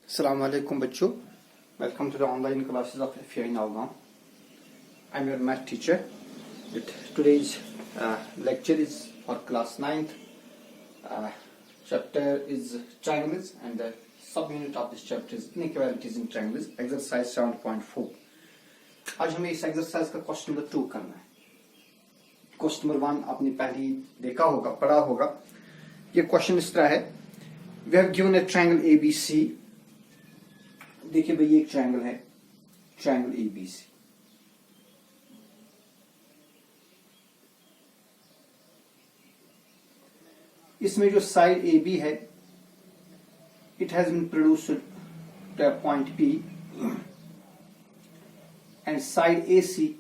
Assalamu alaikum bachcho. Welcome to the online classes of FAI Nalgaon. I'm your math teacher. Today's lecture is for class 9th. Chapter is triangles and the subunit of this chapter is inequalities in triangles. Exercise 7.4. आज हमें इस exercise का question number 2 करना है. Question number 1 आपने पहले ही देखा होगा, पढ़ा होगा. ये क्वेश्चन इस तरह है. We have given a triangle ABC. देखिए भाई ये एक ट्रायंगल है, ट्रायंगल ABC. इसमें जो साइड AB है, it has been produced to a point P and side AC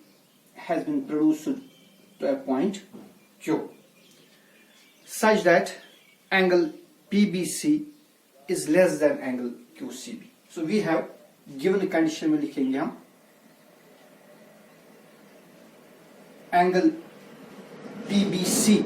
has been produced to a point Q such that angle PBC is less than angle QCB. So we have given the condition में लिखेंगे हम angle PBC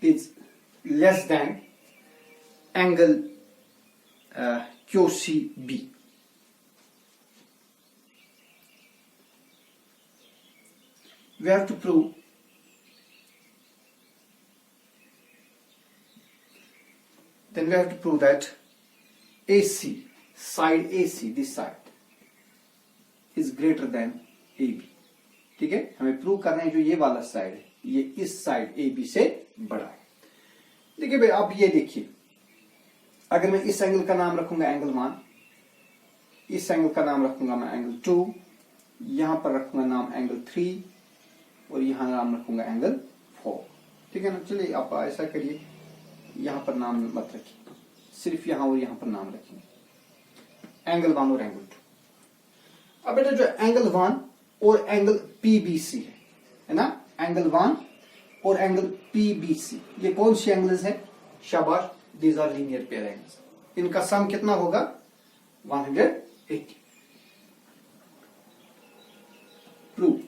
is less than angle QCB. We have to prove that AC, side AC, this side is greater than AB. ठीक है, हमें prove करना है जो ये वाला साइड है, ये इस साइड AB से बड़ा है. देखिए भाई, आप ये देखिए, अगर मैं इस एंगल का नाम रखूंगा एंगल 1, इस एंगल का नाम रखूंगा मैं एंगल 2, यहां पर रखूंगा नाम एंगल 3 और यहां नाम रखूंगा एंगल 4. ठीक है ना. चलिए आप ऐसा करिए, यहां पर नाम मत रखिए, सिर्फ यहां और यहां पर नाम रखेंगे एंगल 1 और एंगल 2. अब बेटा जो एंगल 1 और एंगल PBC है ना, एंगल 1 और एंगल PBC, ये कौन सी एंगल्स है? शाबाश, these are linear pair angles. इनका सम कितना होगा? 180. Prove.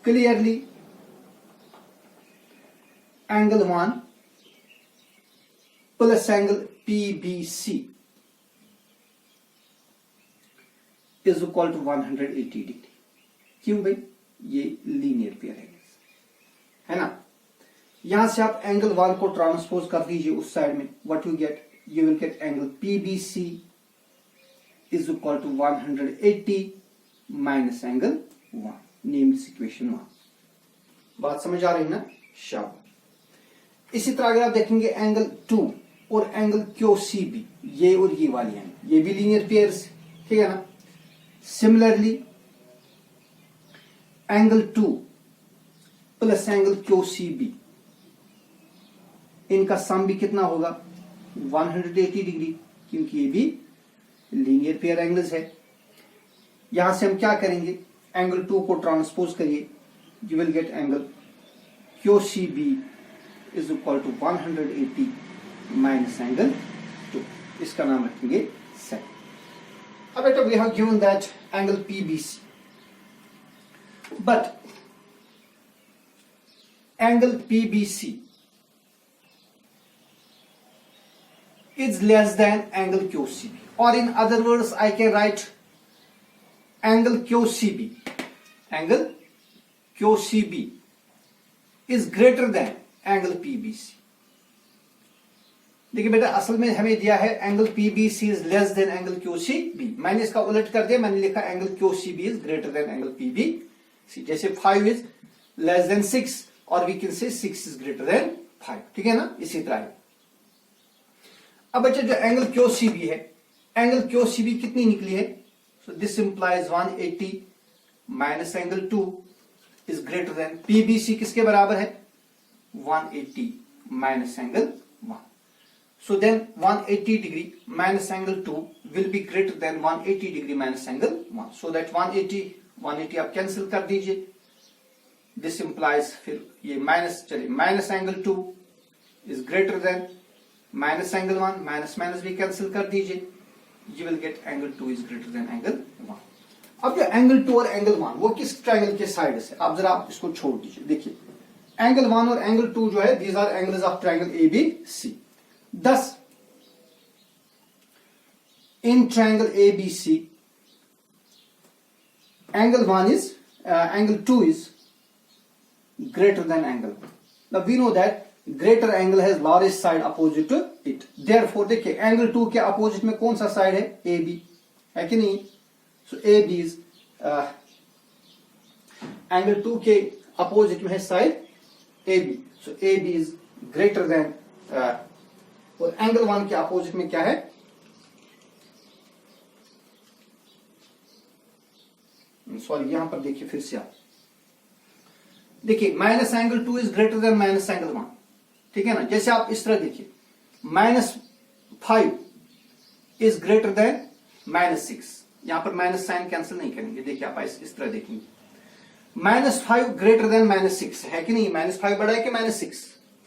Clearly, angle 1 plus angle PBC is equal to 180 degree. क्यों भाई? ये लीनियर पेयर एंगल्स है ना. यहां से आप एंगल 1 को ट्रांसपोज कर दीजिए उस साइड में. What you get? You will get angle PBC is equal to 180 minus angle 1. Name this equation 1. बात समझ आ रही है ना? शाबाश. इसी तरह अगर आप देखेंगे एंगल 2 और एंगल QCB, ये और ये वाली एंगल, ये भी लीनियर पेयर्स, ठीक है ना. Similarly angle 2 plus angle QCB, इनका सम भी कितना होगा? 180 डिग्री, क्योंकि ये भी लीनियर पेयर एंगल्स है. यहां से हम क्या करेंगे? एंगल 2 को ट्रांसपोज करिए, you will get angle QCB is equal to 180 minus angle 2. इसका नाम रखेंगे सेक. अब बेटा we have given that angle PBC, but angle PBC is less than angle QCB, or in other words I can write angle QCB is greater than angle PBC. देखिए बेटा, असल में हमें दिया है angle PBC is less than angle QCB. मैंने इसका उलट कर दिया, मैंने लिखा angle QCB is greater than angle PBC. जैसे 5 is less than 6 और we can say 6 is greater than 5. ठीक है ना. इसी तरह अब बच्चे जो एंगल QCB है, एंगल QCB कितनी निकली है? So this implies 180 minus angle 2 is greater than PBC. किसके बराबर है? 180 minus angle 1. So then 180 degree minus angle 2 will be greater than 180 degree minus angle 1. So that 180 आप कैंसिल कर दीजिए. दिस इंप्लाइज, फिर ये माइनस, चलिए minus angle 2 is greater than minus angle 1, minus minus भी कैंसिल कर दीजिए. you will get angle 2 is greater than angle 1. अब जो एंगल 2 और एंगल 1 वो किस ट्रायंगल के साइड से, आप जरा इसको छोड़ दीजिए. देखिए एंगल 1 और एंगल 2 जो है, these are angles of triangle ABC. thus in triangle ABC angle 1 is angle 2 is greater than angle 1. Now we know that greater angle has largest side opposite to it. Therefore देखिए angle 2 के opposite में कौन सा side है, AB है कि नहीं. So AB is angle 2 के opposite में है side AB. So AB is greater than और angle 1 के opposite में क्या है, सॉरी यहां पर देखिए फिर से आप देखिए minus angle 2 is greater than minus angle 1. ठीक है ना. जैसे आप इस तरह देखिए -5 इज ग्रेटर देन -6. यहां पर माइनस साइन कैंसिल नहीं करेंगे. देखिए आप इस तरह देखेंगे -5 ग्रेटर देन -6 है कि नहीं. -5 बड़ा है कि -6,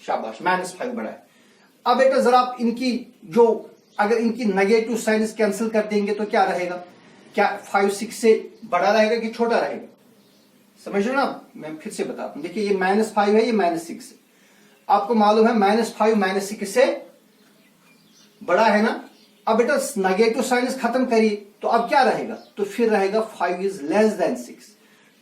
शाबाश -5 बड़ा है. अब बेटा जरा आप इनकी जो अगर इनकी नेगेटिव साइंस कैंसिल कर देंगे तो क्या रहेगा, क्या 5 6 से बड़ा रहेगा कि छोटा रहेगा, समझ रहे हो ना. मैं फिर से बताता हूं. देखिए ये -5 है, ये -6 है. आपको मालूम है -5 -6 से बड़ा है ना. अब बेटा नेगेटिव साइंस खत्म करिए तो अब क्या रहेगा, तो फिर रहेगा 5 इज लेस देन 6.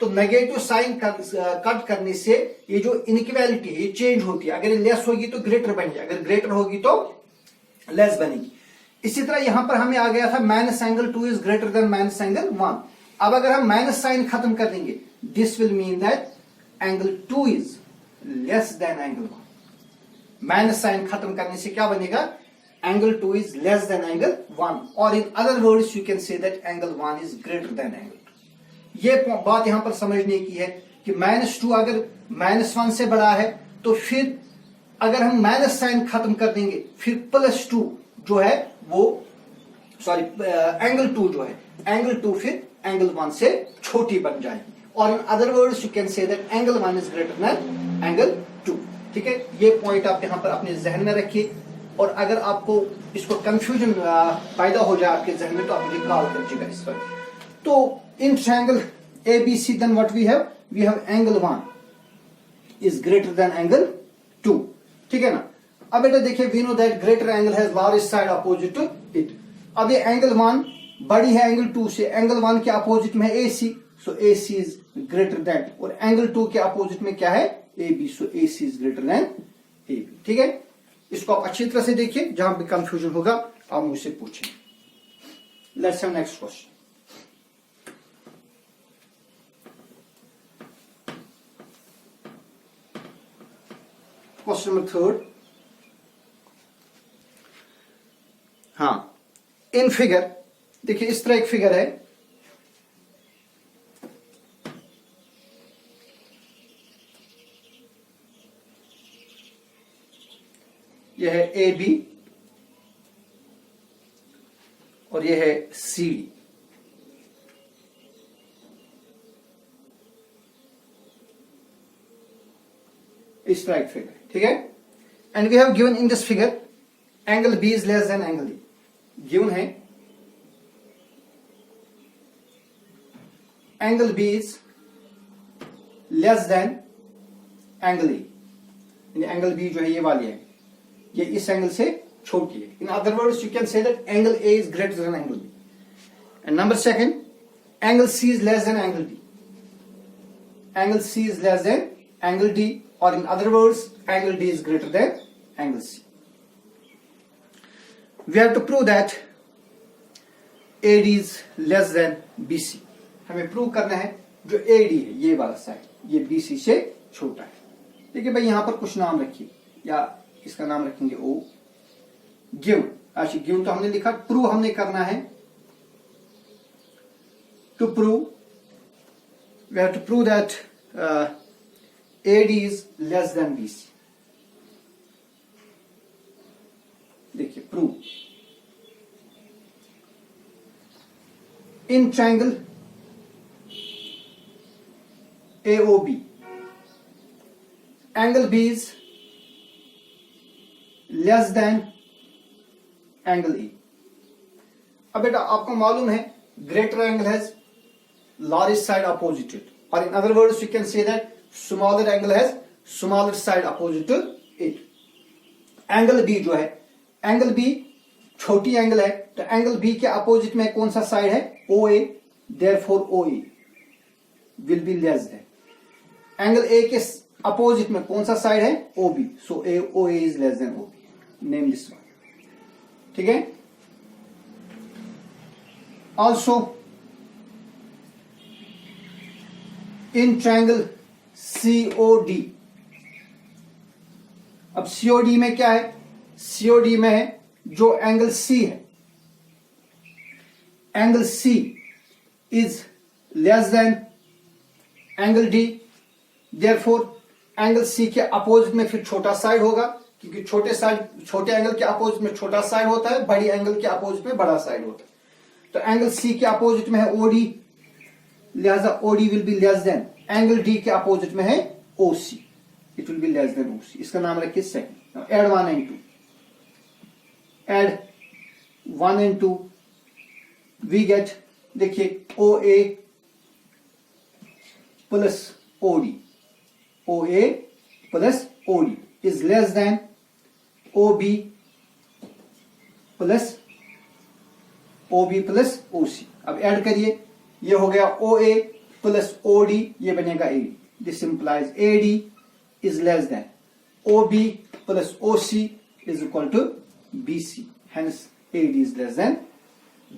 तो नेगेटिव साइन कट करने से ये जो इनइक्वालिटी है ये चेंज होती है. अगर ये लेस होगी तो ग्रेटर बनेगी, अगर ग्रेटर होगी तो लेस बनेगी. इसी तरह यहां पर हमें आ गया था minus angle 2 is greater than minus angle 1. अब अगर हम माइनस साइन खत्म कर देंगे, this will mean that angle 2 is less than angle 1. Minus sign खत्म करने से क्या बनेगा, angle 2 is less than angle 1. और in other words you can say that angle 1 is greater than angle 2. ये बात यहां पर समझने की है कि -2 अगर -1 से बड़ा है तो फिर अगर हम माइनस साइन खत्म कर देंगे फिर +2 जो है वो सॉरी एंगल 2 जो है एंगल 2 फिर एंगल 1 से छोटी बन जाएगी. और in other words you can say that angle 1 is greater than angle 2. ठीक है. ये पॉइंट आप यहां पर अपने जहन में रखिए. और अगर आपको इसको कंफ्यूजन पैदा हो जाए आपके जहन में तो आप मुझे कॉल कीजिएगा इस पर. तो in triangle ABC then what we have angle 1 is greater than angle 2. ठीक है ना. अब बेटा देखिए we know that greater angle has largest side opposite to it. अब ये angle 1 बड़ी है angle 2 से. angle 1 के अपोजिट में है AC, so AC is greater than. और angle 2 के अपोजिट में क्या है, AB, so AC is greater than AB. ठीक है. इसको आप अच्छी तरह से देखिए, जहां भी कंफ्यूजन होगा आप मुझसे पूछें. Let's have next question. Question number 3. हाँ, इन फिगर देखिए इस तरह एक फिगर है. यह है AB और यह है CD. इस तरह एक फिगर. ठीक है. And we have given in this figure angle B is less than angle E. Given है angle B is less than angle E. Angle B जो है ये वाली है, ये इस एंगल से छोटी है. इन other words you can say that angle A is greater than angle B. And number second, angle C is less than angle D. Angle C is less than angle D. or in other words angle D is greater than angle C. We have to prove that AD is less than BC. हमें prove करना है जो AD है ये वाला side ये BC से छोटा है. देखिए भाई यहां पर कुछ नाम रखिए, या इसका नाम रखेंगे O. गिवन, अच्छा गिवन तो हमने लिखा, प्रूव हमने करना है. To prove we have to prove that AD is less than BC. देखिए prove. In triangle AOB angle B is less than angle E. अब बेटा आपको मालूम है greater angle has largest side opposite to it, और in other words you can say that smaller angle has smaller side opposite to it. Angle B जो है, angle B छोटी angle है, तो एंगल बी के अपोजिट में कौन सा साइड है? O A, therefore O A will be less than. Angle A के अपोजिट में कौन सा साइड है? O B, so O A is less than O B, name this one. ठीक है। ऑल्सो इन ट्रायंगल COD, अब COD में क्या है? COD में है जो एंगल C है, angle C is less than angle D, therefore angle C के अपोजिट में फिर छोटा साइड होगा, क्योंकि छोटे एंगल के अपोजिट में छोटा साइड होता है, बड़ी एंगल के अपोजिट में बड़ा साइड होता है। तो एंगल C के अपोजिट में है OD, लिहाजा OD will be less than angle D के अपोजिट में है OC, it will be less than OC। इसका नाम रखिए second. Add 1 and 2, add 1 and 2 we get, देखिए OA plus OD, OA plus OD is less than OB plus OC। अब add करिए, ये हो गया OA प्लस OD, ये बनेगा AD। This implies AD is less than OB plus OC is equal to BC, hence AD is less than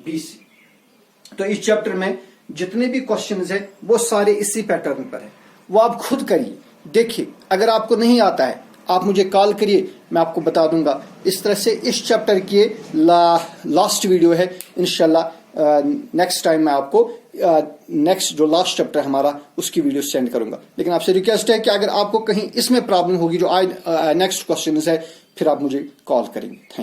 BC। तो इस chapter में जितने भी क्वेश्चंस है वो सारे इसी पैटर्न पर है, वो आप खुद करिए, देखिए। अगर आपको नहीं आता है आप मुझे कॉल करिए, मैं आपको बता दूंगा। इस तरह से इस चैप्टर की लास्ट वीडियो है, इंशाल्लाह नेक्स्ट टाइम मैं आपको नेक्स्ट जो लास्ट चैप्टर हमारा उसकी वीडियो सेंड करूंगा। लेकिन आपसे रिक्वेस्ट है कि अगर आपको कहीं इसमें प्रॉब्लम होगी जो आज नेक्स्ट क्वेश्चन है, फिर आप मुझे कॉल करेंगे। Thank you.